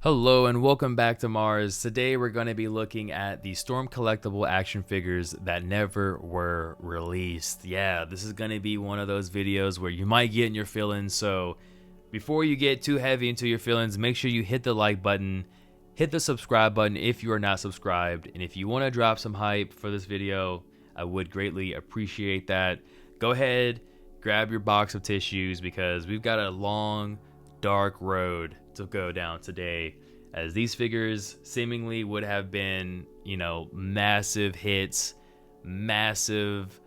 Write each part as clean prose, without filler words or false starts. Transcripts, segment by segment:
Hello and welcome back to M.A.R.S. Today we're going to be looking at the Storm Collectible action figures that never were released. Yeah, this is going to be one of those videos where you might get in your feelings, so before you get too heavy into your feelings, make sure you hit the like button, hit the subscribe button if you are not subscribed, and if you want to drop some hype for this video, I would greatly appreciate that. Go ahead, grab your box of tissues because we've got a long, dark road to go down today, as these figures seemingly would have been, massive hits, massive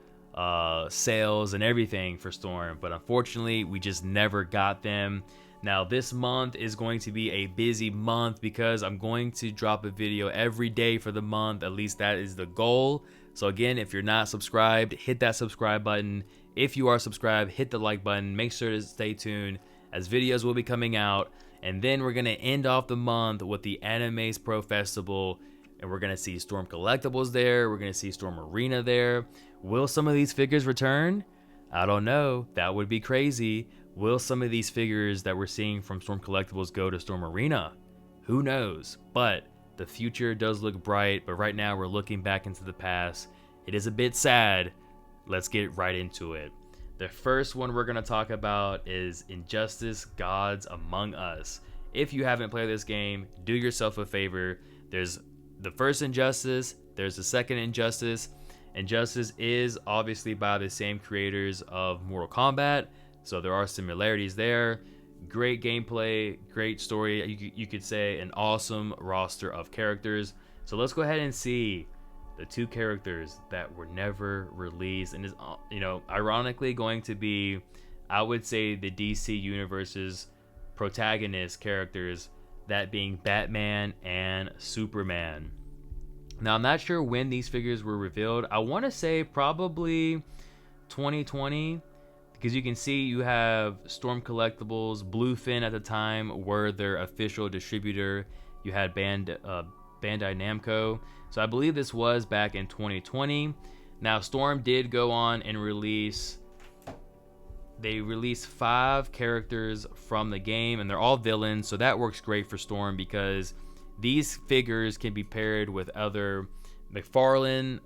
sales and everything for Storm, but unfortunately we just never got them. Now this month is going to be a busy month because I'm going to drop a video every day for the month. At least that is the goal. So again, if you're not subscribed, hit that subscribe button. If you are subscribed, hit the like button. Make sure to stay tuned as videos will be coming out. And then we're going to end off the month with the M.A.R.S Pro Festival, and we're going to see Storm Collectibles there. We're going to see Storm Arena there. Will some of these figures return? I don't know. That would be crazy. Will some of these figures that we're seeing from Storm Collectibles go to Storm Arena? Who knows? But the future does look bright, but right now we're looking back into the past. It is a bit sad. Let's get right into it. The first one we're going to talk about is Injustice Gods Among Us. If you haven't played this game, do yourself a favor. There's the first Injustice, there's the second Injustice. Injustice is obviously by the same creators of Mortal Kombat, so there are similarities there. Great gameplay, great story, you could say an awesome roster of characters. So let's go ahead and see the two characters that were never released, and is, ironically going to be, I would say, the DC Universe's protagonist characters, that being Batman and Superman. Now, I'm not sure when these figures were revealed. I want to say probably 2020, because you can see you have Storm Collectibles, Bluefin at the time were their official distributor. You had Bandai Namco. So I believe this was back in 2020. Now Storm did go on and released 5 characters from the game, and they're all villains, so that works great for Storm because these figures can be paired with other McFarlane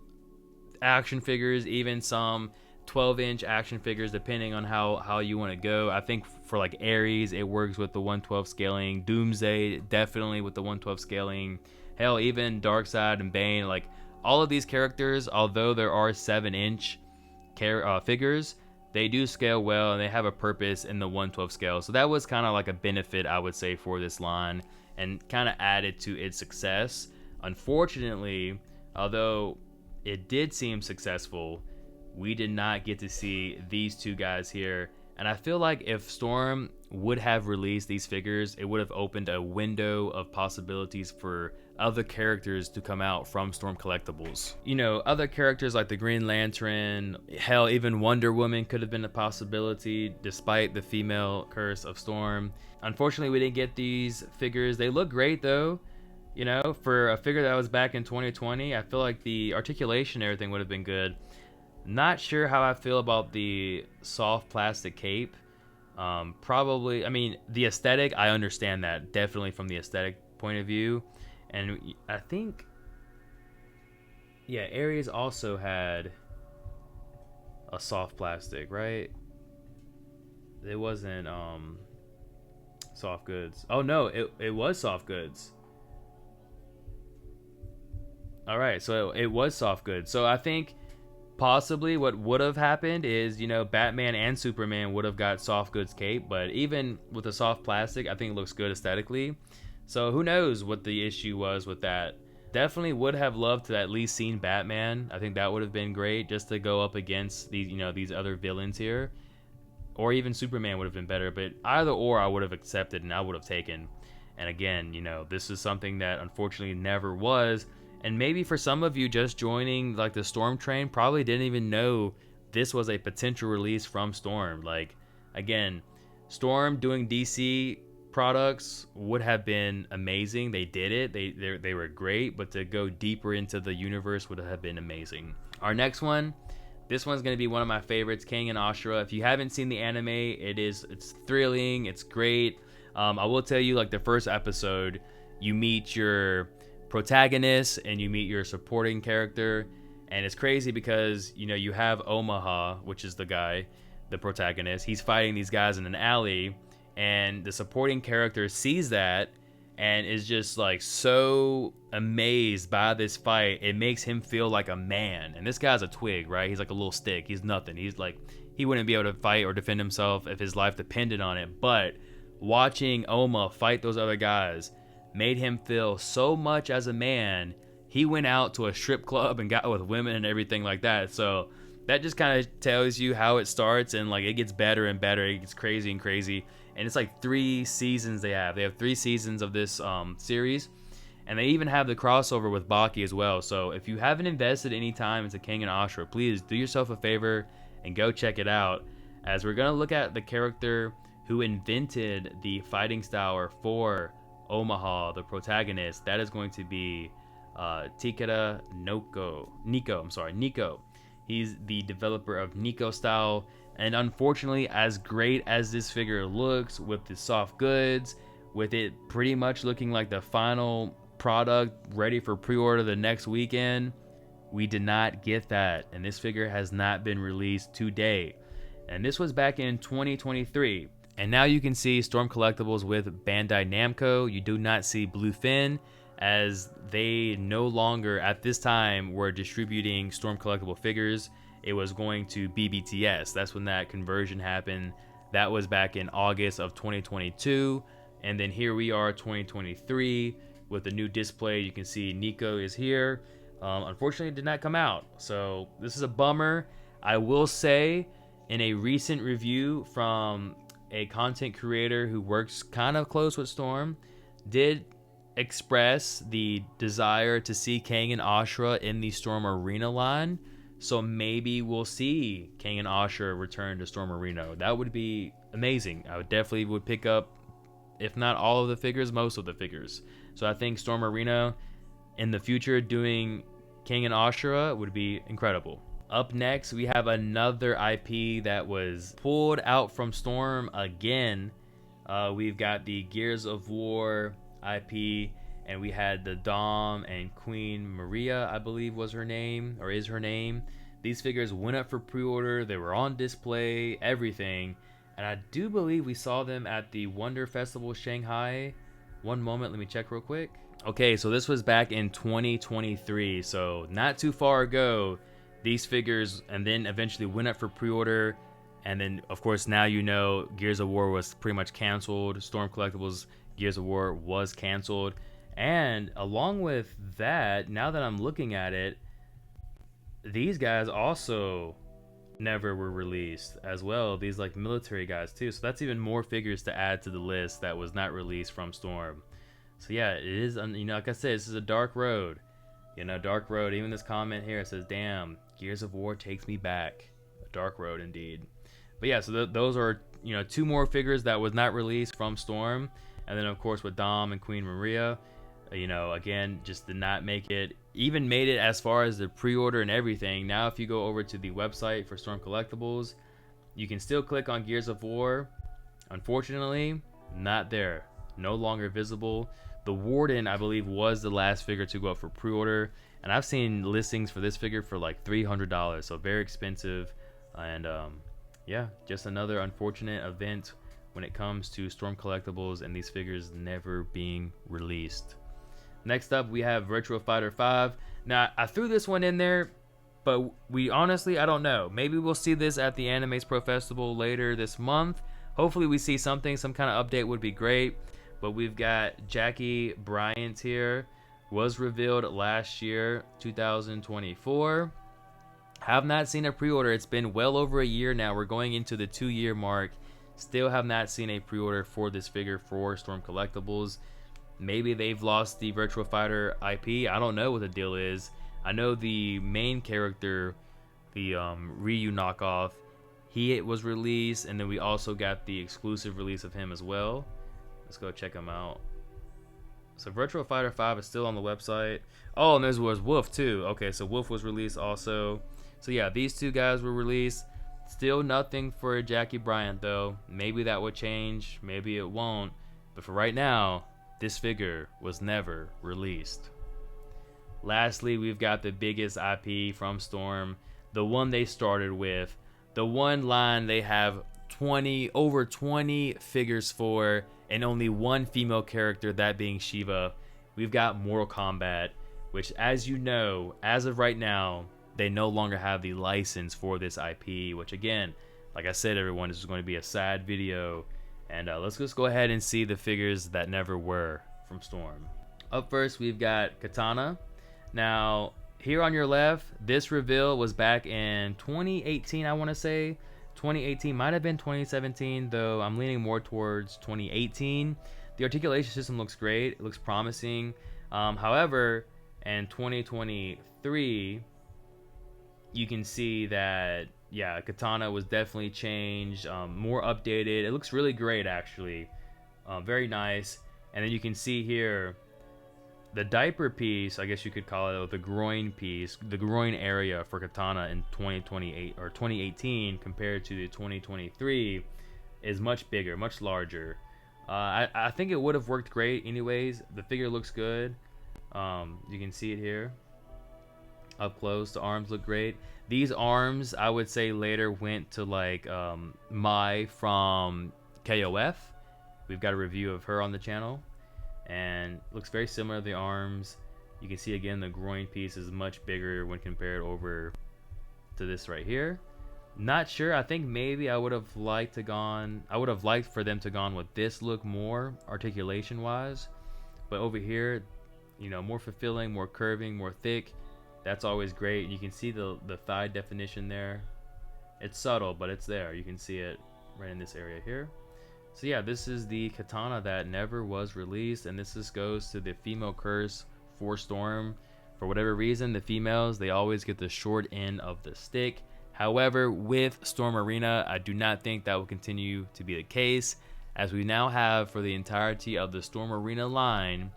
action figures, even some 12-inch action figures, depending on how you want to go. I think for like Ares, it works with the 112 scaling. Doomsday definitely with the 112 scaling. Hell, even Darkseid and Bane, like all of these characters, although there are 7-inch figures, they do scale well and they have a purpose in the 112 scale. So that was kind of like a benefit, I would say, for this line, and kind of added to its success. Unfortunately, although it did seem successful, we did not get to see these two guys here. And I feel like if Storm would have released these figures, it would have opened a window of possibilities for other characters to come out from Storm Collectibles. Other characters like the Green Lantern, hell, even Wonder Woman could have been a possibility despite the female curse of Storm. Unfortunately, we didn't get these figures. They look great though. For a figure that was back in 2020, I feel like the articulation and everything would have been good. Not sure how I feel about the soft plastic cape. Probably, I mean, the aesthetic, I understand that, definitely from the aesthetic point of view. And I think, yeah, Ares also had a soft plastic, right? It wasn't soft goods. Oh no, it was soft goods. All right, so it was soft goods. So I think possibly what would have happened is, Batman and Superman would have got soft goods cape, but even with the soft plastic, I think it looks good aesthetically. So who knows what the issue was with that. Definitely would have loved to at least seen Batman. I think that would have been great, just to go up against these, these other villains here. Or even Superman would have been better, but either or I would have accepted and I would have taken. And again, this is something that unfortunately never was. And maybe for some of you just joining like the Storm train probably didn't even know this was a potential release from Storm. Like, again, Storm doing DC products would have been amazing. They did it. They were great, but to go deeper into the universe would have been amazing. Our next one, this one's going to be one of my favorites, Kengan Ashura. If you haven't seen the anime, it's thrilling, it's great. I will tell you, like, the first episode, you meet your protagonist and you meet your supporting character. And it's crazy because, you know, you have Omaha, which is the guy, the protagonist. He's fighting these guys in an alley, and the supporting character sees that and is just like so amazed by this fight. It makes him feel like a man. And this guy's a twig, right? He's like a little stick. He's nothing. He's like, he wouldn't be able to fight or defend himself if his life depended on it. But watching Oma fight those other guys made him feel so much as a man. He went out to a strip club and got with women and everything like that. So that just kind of tells you how it starts, and like it gets better and better. It gets crazy and crazy. And it's like 3 seasons they have. They have 3 seasons of this series. And they even have the crossover with Baki as well. So if you haven't invested any time into Kengan Ashura, please do yourself a favor and go check it out. As we're going to look at the character who invented the fighting style for Omaha, the protagonist. That is going to be Tikeda Nico. He's the developer of Nico style. And unfortunately, as great as this figure looks with the soft goods, with it pretty much looking like the final product ready for pre-order the next weekend, we did not get that. And this figure has not been released today. And this was back in 2023. And now you can see Storm Collectibles with Bandai Namco. You do not see Bluefin, as they no longer at this time were distributing Storm Collectible figures. It was going to BBTS. That's when that conversion happened. That was back in August of 2022. And then here we are, 2023, with the new display. You can see Nico is here. Unfortunately, it did not come out. So this is a bummer. I will say, in a recent review from a content creator who works kind of close with Storm, did express the desire to see Kengan Ashura in the Storm Arena line. So maybe we'll see Kengan Ashura return to Storm Arena. That would be amazing. I would definitely pick up, if not all of the figures, most of the figures. So I think Storm Arena in the future doing Kengan Ashura would be incredible. Up next, we have another IP that was pulled out from Storm again. We've got the Gears of War IP, and we had the Dom and Queen Maria, I believe was her name, or is her name. These figures went up for pre-order. They were on display, everything. And I do believe we saw them at the Wonder Festival Shanghai. One moment, let me check real quick. Okay, so this was back in 2023, so not too far ago. These figures, and then eventually went up for pre-order. And then, of course, now you know Gears of War was pretty much canceled. Storm Collectibles Gears of War was canceled. And along with that, now that I'm looking at it, these guys also never were released as well. These like military guys too. So that's even more figures to add to the list that was not released from Storm. So yeah, it is, you know, like I said, this is a dark road. You know, dark road. Even this comment here says, damn, Gears of War takes me back. A dark road indeed. But yeah, so those are, you know, 2 more figures that was not released from Storm. And then, of course, with Dom and Queen Maria, you know, again, just did not make it. Even made it as far as the pre-order and everything. Now, if you go over to the website for Storm Collectibles, you can still click on Gears of War. Unfortunately, not there. No longer visible. The Warden, I believe, was the last figure to go up for pre-order. And I've seen listings for this figure for like $300. So very expensive. And yeah, just another unfortunate event when it comes to Storm Collectibles and these figures never being released. Next up, we have Virtua Fighter 5. Now, I threw this one in there, but we honestly, I don't know. Maybe we'll see this at the Animes Pro Festival later this month. Hopefully we see something, some kind of update would be great. But we've got Jackie Bryant here. Was revealed last year, 2024. Have not seen a pre-order. It's been well over a year now. We're going into the 2-year mark. Still have not seen a pre-order for this figure for Storm Collectibles. Maybe they've lost the Virtua Fighter IP. I don't know what the deal is. I know the main character, the Ryu knockoff, he was released, and then we also got the exclusive release of him as well. Let's go check him out. So Virtua Fighter 5 is still on the website. Oh, and there was Wolf too. Okay, so Wolf was released also. So yeah, these 2 guys were released. Still nothing for Jackie Bryant though. Maybe that would change. Maybe it won't. But for right now, this figure was never released. Lastly, we've got the biggest IP from Storm, the one they started with, the one line they have over 20 figures for, and only one female character, that being Shiva. We've got Mortal Kombat, which, as you know, as of right now, they no longer have the license for this IP, which again, like I said, everyone, this is going to be a sad video. And let's just go ahead and see the figures that never were from Storm. Up first, we've got Katana. Now, here on your left, this reveal was back in 2018, I want to say. 2018, might have been 2017, though I'm leaning more towards 2018. The articulation system looks great. It looks promising. However, in 2023, you can see that, yeah, Katana was definitely changed, more updated. It looks really great, actually. Very nice. And then you can see here the diaper piece, I guess you could call it, the groin piece, the groin area for Katana in 2028 or 2018 compared to the 2023 is much bigger, much larger. I think it would have worked great anyways. The figure looks good. You can see it here up close. The arms look great. These arms, I would say, later went to like Mai from KOF. We've got a review of her on the channel, and looks very similar to the arms. You can see again the groin piece is much bigger when compared over to this right here. Not sure. I think maybe I would have liked for them to gone with this look more articulation wise, but over here, you know, more fulfilling, more curving, more thick. That's always great. You can see the thigh definition there. It's subtle, but it's there. You can see it right in this area here. So yeah, this is the Katana that never was released, and this goes to the female curse for Storm. For whatever reason, the females, they always get the short end of the stick. However, with Storm Arena, I do not think that will continue to be the case, as we now have, for the entirety of the Storm Arena line,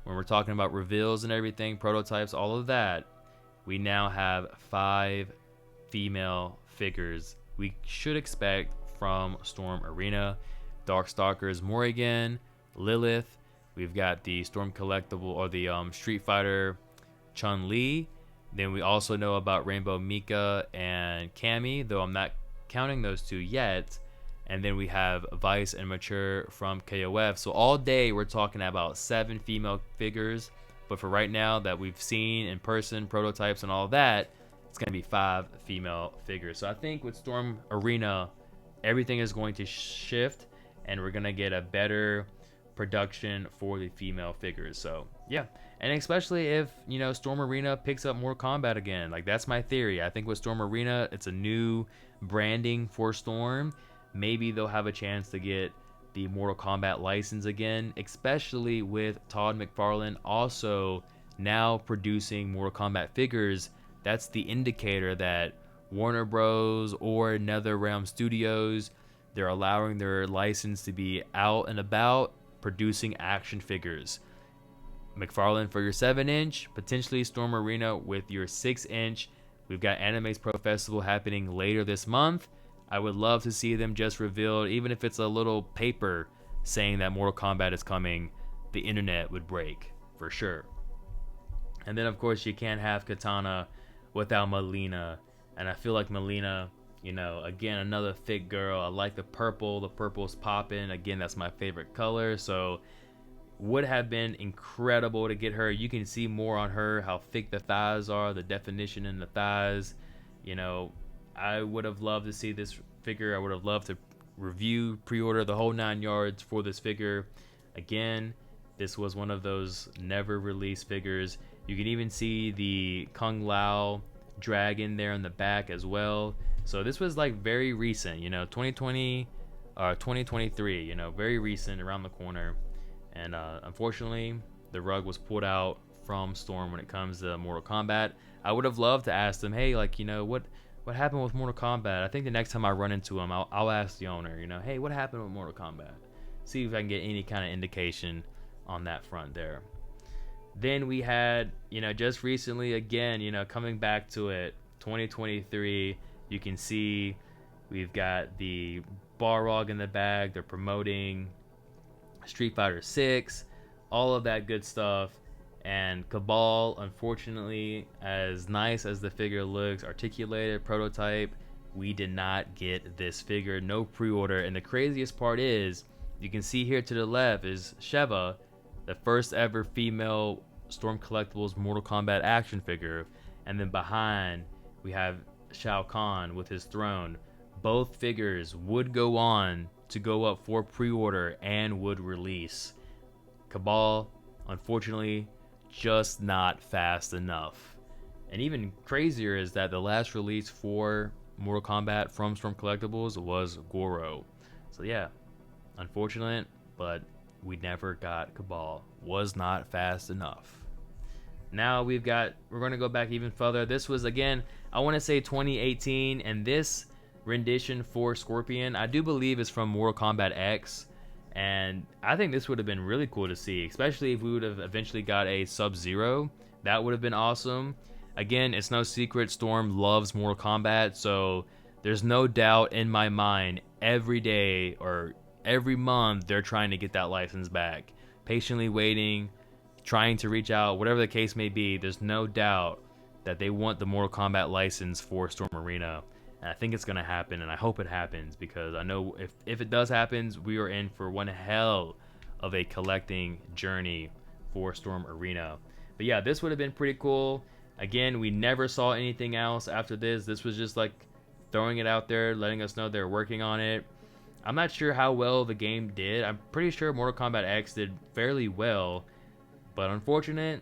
when we're talking about reveals and everything, prototypes, all of that, we now have 5 female figures we should expect from Storm Arena. Darkstalkers Morrigan, Lilith, we've got the Storm Collectible, or the Street Fighter Chun-Li. Then we also know about Rainbow Mika and Cammy, though I'm not counting those two yet. And then we have Vice and Mature from KOF. So all day we're talking about 7 female figures, but for right now that we've seen in person, prototypes and all that, it's going to be 5 female figures. So I think with Storm Arena, everything is going to shift, and we're going to get a better production for the female figures. So yeah, and especially if, you know, Storm Arena picks up Mortal Kombat again. Like, that's my theory. I think with Storm Arena, it's a new branding for Storm. Maybe they'll have a chance to get the Mortal Kombat license again, especially with Todd McFarlane also now producing Mortal Kombat figures. That's the indicator that Warner Bros. Or NetherRealm Studios, they're allowing their license to be out and about producing action figures. McFarlane for your 7-inch, potentially Storm Arena with your 6-inch. We've got Anime's Pro Festival happening later this month. I would love to see them just revealed, even if it's a little paper saying that Mortal Kombat is coming. The internet would break for sure. And then of course you can't have Katana without Melina, and I feel like Melina, you know, again, another thick girl. I like the purple. The purple's popping. Again, that's my favorite color. So would have been incredible to get her. You can see more on her, how thick the thighs are, the definition in the thighs. You know, I would have loved to see this figure. I would have loved to review, pre-order the whole 9 yards for this figure. Again, this was one of those never released figures. You can even see the Kung Lao dragon there in the back as well. So this was like very recent, you know, 2020 or 2023, you know, very recent, around the corner. And unfortunately, the rug was pulled out from Storm when it comes to Mortal Kombat. I would have loved to ask them, hey, like, you know, what happened with Mortal Kombat? I think the next time I run into him, I'll ask the owner, you know, hey, what happened with Mortal Kombat? See if I can get any kind of indication on that front there. Then we had, you know, just recently, again, you know, coming back to it, 2023, you can see we've got the Balrog in the bag. They're promoting Street Fighter 6, all of that good stuff. And Cabal, unfortunately, as nice as the figure looks, articulated, prototype, we did not get this figure, no pre-order. And the craziest part is, you can see here to the left is Sheva, the first ever female Storm Collectibles Mortal Kombat action figure. And then behind, we have Shao Kahn with his throne. Both figures would go on to go up for pre-order and would release. Cabal, unfortunately, just not fast enough. And even crazier is that the last release for Mortal Kombat from Storm Collectibles was Goro. So yeah, unfortunate, but we never got Cabal. Was not fast enough. Now we're going to go back even further. This was, again, I want to say 2018, and this rendition for Scorpion, I do believe, is from Mortal Kombat X. And I think this would have been really cool to see, especially if we would have eventually got a Sub-Zero. That would have been awesome. Again, it's no secret Storm loves Mortal Kombat, so there's no doubt in my mind every day or every month they're trying to get that license back. Patiently waiting, trying to reach out, whatever the case may be, there's no doubt that they want the Mortal Kombat license for Storm Arena. And I think it's going to happen, and I hope it happens, because I know if it does happen, we are in for one hell of a collecting journey for Storm Arena. But yeah, this would have been pretty cool. Again, we never saw anything else after this. This was just like throwing it out there, letting us know they're working on it. I'm not sure how well the game did. I'm pretty sure Mortal Kombat X did fairly well, but unfortunate,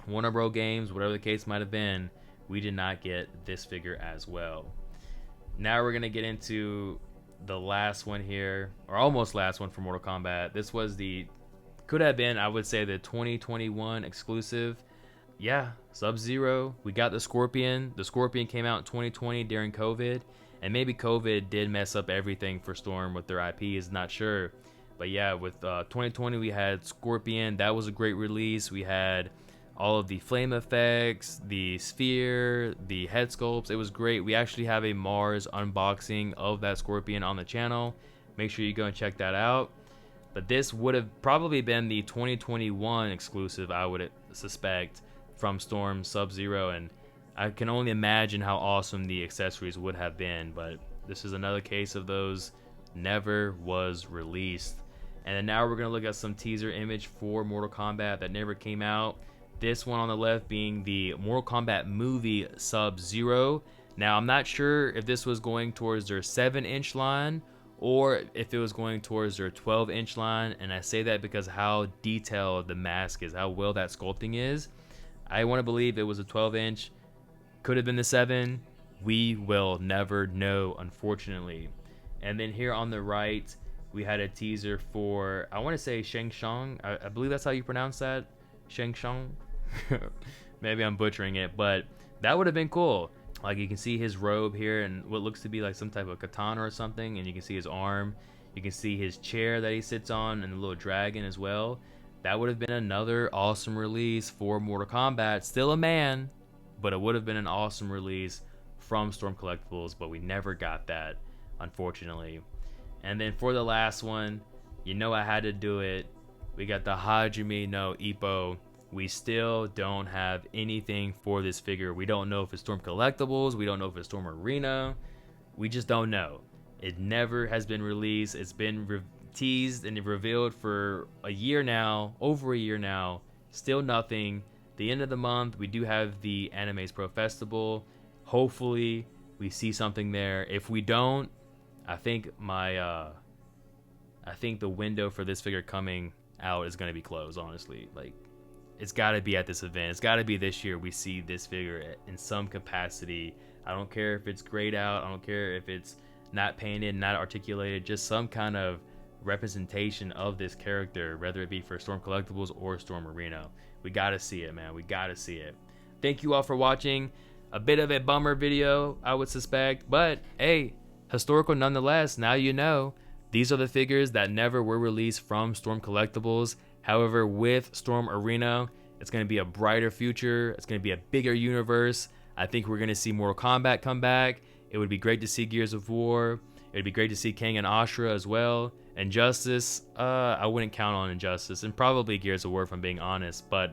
Warner Bros. Games, whatever the case might have been, we did not get this figure as well. Now we're going to get into the last one here, or almost last one for Mortal Kombat. This was could have been, I would say, the 2021 exclusive. Yeah, Sub-Zero. We got the Scorpion. The Scorpion came out in 2020 during COVID, and maybe COVID did mess up everything for Storm with their IPs, not sure. But yeah, with 2020 we had Scorpion. That was a great release. We had all of the flame effects, the sphere, the head sculpts. It was great. We actually have a M.A.R.S unboxing of that Scorpion on the channel. Make sure you go and check that out. But this would have probably been the 2021 exclusive, I would suspect, from Storm Sub-Zero, and I can only imagine how awesome the accessories would have been. But this is another case of those never was released. And then now we're going to look at some teaser image for Mortal Kombat that never came out. This one on the left being the Mortal Kombat movie Sub-Zero. Now, I'm not sure if this was going towards their 7-inch line or if it was going towards their 12-inch line. And I say that because how detailed the mask is, how well that sculpting is. I want to believe it was a 12-inch. Could have been the 7. We will never know, unfortunately. And then here on the right, we had a teaser for, I want to say Shang Tsung. I believe that's how you pronounce that. Shang Tsung. Maybe I'm butchering it, but that would have been cool. Like, you can see his robe here and what looks to be like some type of katana or something, and you can see his arm. You can see his chair that he sits on and the little dragon as well. That would have been another awesome release for Mortal Kombat. Still a man, but it would have been an awesome release from Storm Collectibles, but we never got that, unfortunately. And then for the last one, you know I had to do it. We got the Hajime no Ippo. We still don't have anything for this figure. We don't know if it's Storm Collectibles. We don't know if it's Storm Arena. We just don't know. It never has been released. It's been teased and revealed for a year now, over a year now. Still nothing. The end of the month, we do have the Anime's Pro Festival. Hopefully, we see something there. If we don't, I think the window for this figure coming out is going to be closed, honestly. Like, it's got to be at this event. It's got to be this year we see this figure in some capacity. I don't care if it's grayed out. I don't care if it's not painted, not articulated. Just some kind of representation of this character, whether it be for Storm Collectibles or Storm Arena. We got to see it, man. We got to see it. Thank you all for watching. A bit of a bummer video, I would suspect. But, hey, historical nonetheless. Now you know. These are the figures that never were released from Storm Collectibles. However, with Storm Arena, it's going to be a brighter future. It's going to be a bigger universe. I think we're going to see Mortal Kombat come back. It would be great to see Gears of War. It'd be great to see Kengan Ashura as well. Injustice, I wouldn't count on Injustice, and probably Gears of War if I'm being honest, but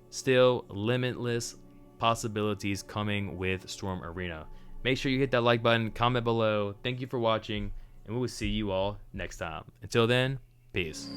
still limitless possibilities coming with Storm Arena. Make sure you hit that like button, comment below. Thank you for watching, and we will see you all next time. Until then, peace.